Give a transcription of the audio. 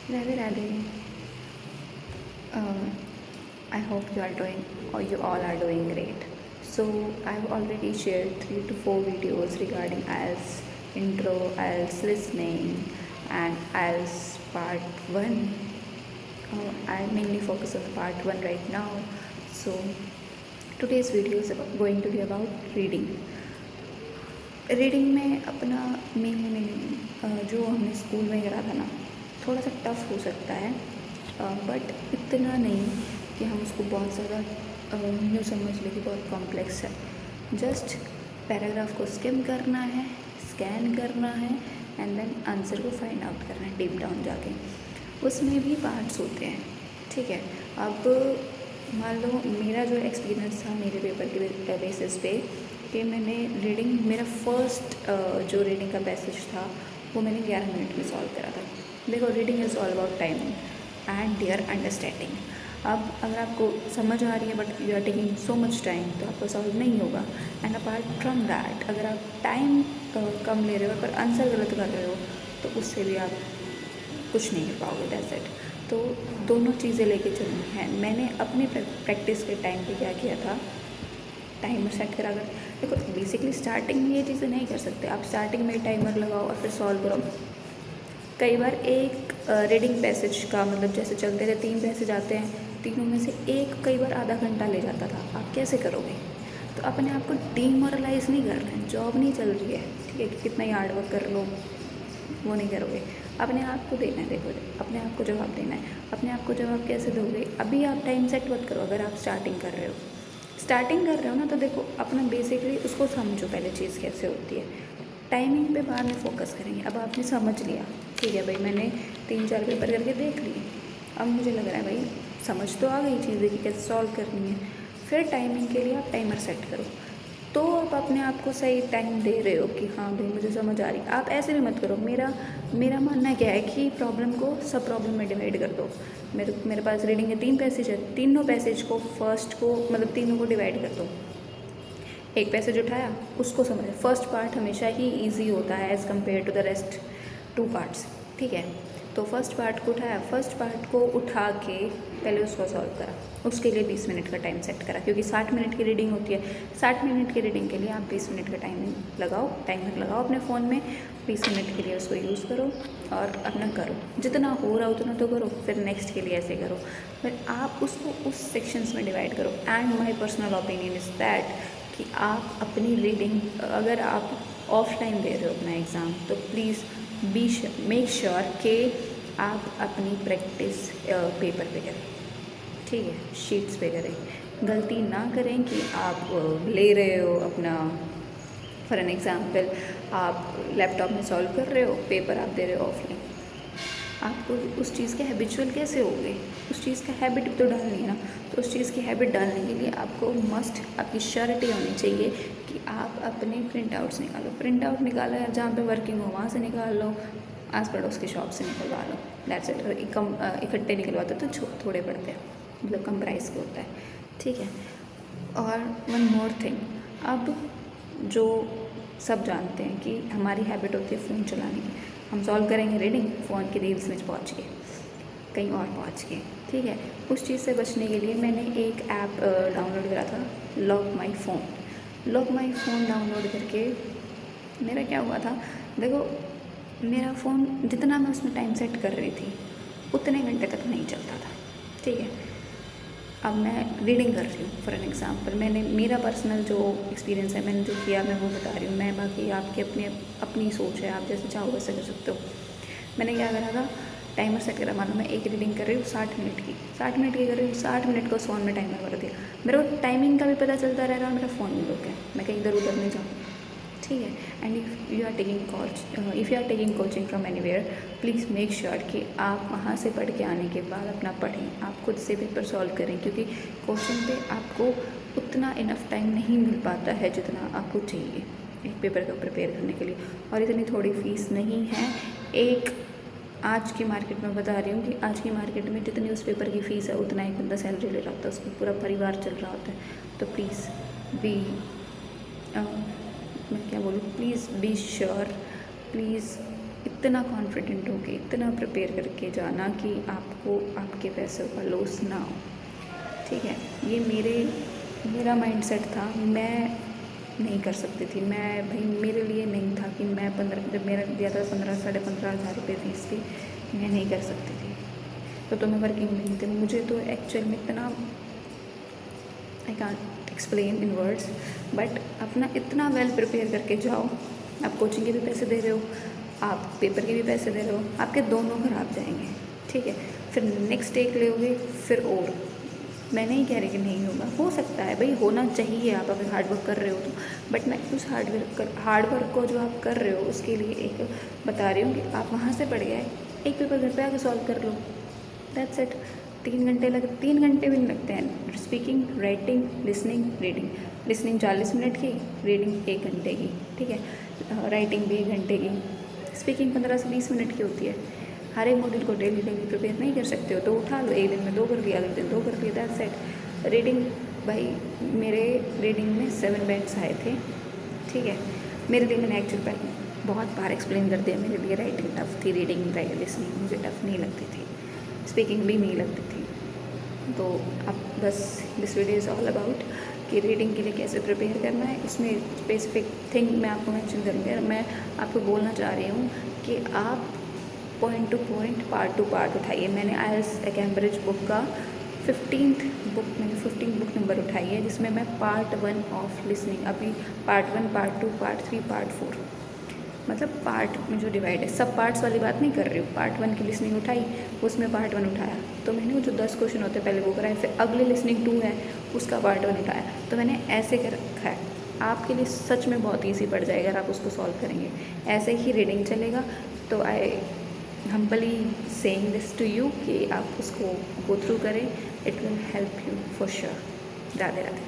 Radhe Radhe. I hope you are doing, or you all are doing great. So I've already shared 3 to 4 videos regarding IELTS intro, IELTS listening, and IELTS part 1. I mainly focus on the part 1 right now. So today's video is going to be about reading. Reading में अपना main जो हमने school में करा था ना, थोड़ा सा टफ हो सकता है, बट इतना नहीं कि हम उसको बहुत ज़्यादा यूँ समझ लें कि बहुत कॉम्प्लेक्स है। जस्ट पैराग्राफ को स्किम करना है, स्कैन करना है, एंड देन आंसर को फाइंड आउट करना है डीप डाउन जाके। उसमें भी पार्ट्स होते हैं, ठीक है। अब मान लो मेरा जो एक्सपीरियंस था मेरे पेपर के बेसिस पे कि मैंने रीडिंग, मेरा फर्स्ट जो रीडिंग का पैसेज था वो मैंने 11 मिनट में सॉल्व करा था। देखो, reading is all about timing and their understanding. अब अगर आपको समझ आ रही है but you are taking so much time तो आपको सॉल्व नहीं होगा। एंड अपार्ट फ्रॉम दैट, अगर आप टाइम कम ले रहे हो पर आंसर गलत कर रहे हो तो उससे भी आप कुछ नहीं कर पाओगे, दैट्स इट। तो दोनों चीज़ें लेके चलनी है। मैंने अपनी प्रैक्टिस के टाइम पे क्या किया था, टाइमर सेट करा कर। देखो, बेसिकली स्टार्टिंग में ये चीज़ें नहीं कर सकते आप। स्टार्टिंग में टाइमर लगाओ और फिर सॉल्व करो। कई बार एक रीडिंग पैसेज का मतलब जैसे चलते थे 3 पैसेज आते हैं, तीनों में से एक कई बार आधा घंटा ले जाता था। आप कैसे करोगे? तो अपने आप को डीमोरलाइज नहीं करना है। जॉब नहीं चल रही है, ठीक है, कि कितना ही हार्ड वर्क कर लो, वो नहीं करोगे। अपने आप को देना है, देखो, अपने आप को जवाब देना है। अपने आप को जवाब कैसे दोगे? अभी आप टाइम सेट मत करो। अगर आप स्टार्टिंग कर रहे हो ना, तो देखो अपना बेसिकली उसको समझो पहले चीज़ कैसे होती है। टाइमिंग पे बाद में फोकस करेंगे। अब आपने समझ लिया, ठीक है भाई, मैंने 3-4 पेपर करके देख लिए, अब मुझे लग रहा है भाई समझ तो आ गई चीज़ें कि कैसे सॉल्व करनी है। फिर टाइमिंग के लिए आप टाइमर सेट करो, तो आप अपने आप को सही टाइम दे रहे हो कि हाँ भाई मुझे समझ आ रही है। आप ऐसे भी मत करो। मेरा मानना क्या है कि प्रॉब्लम को सब प्रॉब्लम में डिवाइड कर दो। मेरे पास रीडिंग के 3 पैसेज है, तीनों पैसेज को फर्स्ट को मतलब तीनों को डिवाइड कर दो। एक पैसेज उठाया, उसको समझो। फर्स्ट पार्ट हमेशा ही ईजी होता है as compare to the rest 2 parts, ठीक है। तो फर्स्ट पार्ट को उठाया, फर्स्ट पार्ट को उठा के पहले उसको सॉल्व करा। उसके लिए 20 मिनट का टाइम सेट करा, क्योंकि 60 मिनट की रीडिंग होती है। 60 मिनट की रीडिंग के लिए आप 20 मिनट का टाइमर लगाओ अपने फ़ोन में। 20 मिनट के लिए उसको यूज़ करो और अपना करो। जितना हो रहा उतना तो करो, फिर नेक्स्ट के लिए ऐसे करो। फिर आप उसको उस सेक्शंस में डिवाइड करो। And my personal opinion is that कि आप अपनी रीडिंग, अगर आप ऑफलाइन दे रहे हो अपना एग्ज़ाम, तो प्लीज़ मेक श्योर कि आप अपनी प्रैक्टिस पेपर पे करें, ठीक है, शीट्स पे करें। गलती ना करें कि आप ले रहे हो अपना, फॉर एन एग्ज़ाम्पल, आप लैपटॉप में सॉल्व कर रहे हो, पेपर आप दे रहे हो ऑफलाइन। आपको उस चीज़ के हैबिचुअल कैसे हो गए? उस चीज़ का हैबिट तो डालनी है ना। तो उस चीज़ की हैबिट डालने के लिए आपको मस्ट आपकी श्योरिटी होनी चाहिए कि आप अपने प्रिंट आउट्स निकालो। प्रिंट आउट निकाला है, जहाँ पे वर्किंग हो वहाँ से निकाल लो, आस पड़ोस की शॉप से निकलवा लो, दैट्स इट। इकट्ठे निकलवाते तो थोड़े पड़ते हैं, मतलब कम प्राइस के होता है, ठीक है। और वन मोर थिंग, अब जो सब जानते हैं कि हमारी हैबिट होती है फ़ोन चलाने की। हम सॉल्व करेंगे रीडिंग, फ़ोन की रील्स में पहुँच के, कहीं और पहुँच के, ठीक है। उस चीज़ से बचने के लिए मैंने एक ऐप डाउनलोड करा था, लॉक माई फ़ोन डाउनलोड करके मेरा क्या हुआ था, देखो, मेरा फ़ोन जितना मैं उसमें टाइम सेट कर रही थी उतने घंटे तक नहीं चलता था, ठीक है। अब मैं रीडिंग कर रही हूँ, फॉर एन एग्ज़ाम्पल, मेरा पर्सनल जो एक्सपीरियंस है, मैंने जो किया मैं वो बता रही हूँ मैं। बाकी आपकी अपनी सोच है, आप जैसे चाहो वैसे कर सकते हो। मैंने क्या करा था, टाइमर सेट करा। मानो मैं एक रीडिंग कर रही हूँ 60 मिनट की कर रही हूँ, 60 मिनट को फ़ोन में टाइमर कर दिया। मेरे को टाइमिंग का भी पता चलता रह रहा है और मेरा फ़ोन भी रुक गया, मैं कहीं इधर उधर नहीं जाऊँ, ठीक है। And if you are taking coaching from anywhere, please make sure कि आप वहाँ से पढ़ के आने के बाद अपना पढ़ें, आप खुद से पेपर सॉल्व करें, क्योंकि कोचिंग पे आपको उतना इनफ टाइम नहीं मिल पाता है जितना आपको चाहिए एक पेपर को प्रिपेयर करने के लिए। और इतनी थोड़ी फीस नहीं है। एक आज की मार्केट में बता रही हूँ कि आज की मार्केट में जितनी उस पेपर की फ़ीस है उतना एक बंदा सैलरी ले रहा होता है, उसका पूरा परिवार चल रहा होता है। तो प्लीज़ बी मैं क्या बोलूँ, प्लीज़ बी श्योर, प्लीज़ इतना कॉन्फिडेंट होके, इतना प्रिपेयर करके जाना कि आपको आपके पैसों का लॉस ना हो। ठीक है, ये मेरा माइंडसेट था। मैं नहीं कर सकती थी, मैं भाई मेरे लिए नहीं था कि मैं 15, जब मेरा दिया था 15 साढ़े 15,000 रुपये फीस थी, मैं नहीं कर सकती थी। तो मैं वर्किंग नहीं थी, मुझे तो एक्चुअल में इतना I can't explain in words, but अपना इतना वेल प्रिपेयर करके जाओ। आप कोचिंग के भी पैसे दे रहे हो, आप पेपर के भी पैसे दे रहे हो, आपके दोनों खराब जाएंगे। ठीक है, फिर नेक्स्ट एक लोगे, फिर और मैं नहीं कह रही कि नहीं होगा, हो सकता है भाई, होना चाहिए आप अगर हार्ड वर्क कर रहे हो तो। बट मैं उस हार्ड वर्क को जो आप कर रहे हो उसके लिए एक बता रही हूँ कि आप वहाँ से पढ़ गए, एक पेपर घर पे आके सॉल्व कर लो, दैट्स इट। 3 घंटे भी नहीं लगते हैं। Speaking, writing, listening, reading. Listening 40 minute की, रीडिंग 1 घंटे की। ठीक है, राइटिंग भी 1 घंटे की, स्पीकिंग 15 से 20 मिनट की होती है। हर एक मॉड्यूल को डेली प्रिपेयर नहीं कर सकते हो तो उठा लो, एक दिन में 2 कर लिया, अगले दिन 2 कर लिया, दैट्स इट। रीडिंग, भाई मेरे रीडिंग में 7 बैंक्स आए थे। ठीक है, मेरे लिए मैंने एक्चुअल पर बहुत बार एक्सप्लेन कर दिया, मेरे लिए राइटिंग टफ थी, रीडिंग लिसनिंग मुझे टफ नहीं लगती थी, स्पीकिंग भी नहीं लगती थी। तो अब बस this video is all about कि रीडिंग के लिए कैसे प्रिपेयर करना है। इसमें स्पेसिफिक थिंग मैं आपको मेंशन करूँगी। मैं आपको बोलना चाह रही हूँ कि आप point two point, part two part उठाइए। मैंने आईएलटीएस कैम्ब्रिज बुक का 15th बुक नंबर उठाई है, जिसमें मैं पार्ट 1 ऑफ लिसनिंग, अभी पार्ट 1, पार्ट 2, पार्ट 3, पार्ट 4, मतलब पार्ट में जो डिवाइड है, सब पार्ट्स वाली बात नहीं कर रही हूँ। पार्ट 1 की लिसनिंग उठाई, उसमें पार्ट 1 उठाया, तो मैंने वो जो 10 क्वेश्चन होते हैं पहले वो कराए, फिर अगले लिसनिंग 2 है उसका पार्ट 1 उठाया, तो मैंने ऐसे कर रखा है। आपके लिए सच में बहुत ईजी पड़ जाएगा अगर आप उसको सॉल्व करेंगे। ऐसे ही रीडिंग चलेगा। तो I humbly saying this to you कि आप उसको गो थ्रू करें, it will help you for sure. Radhe Radhe.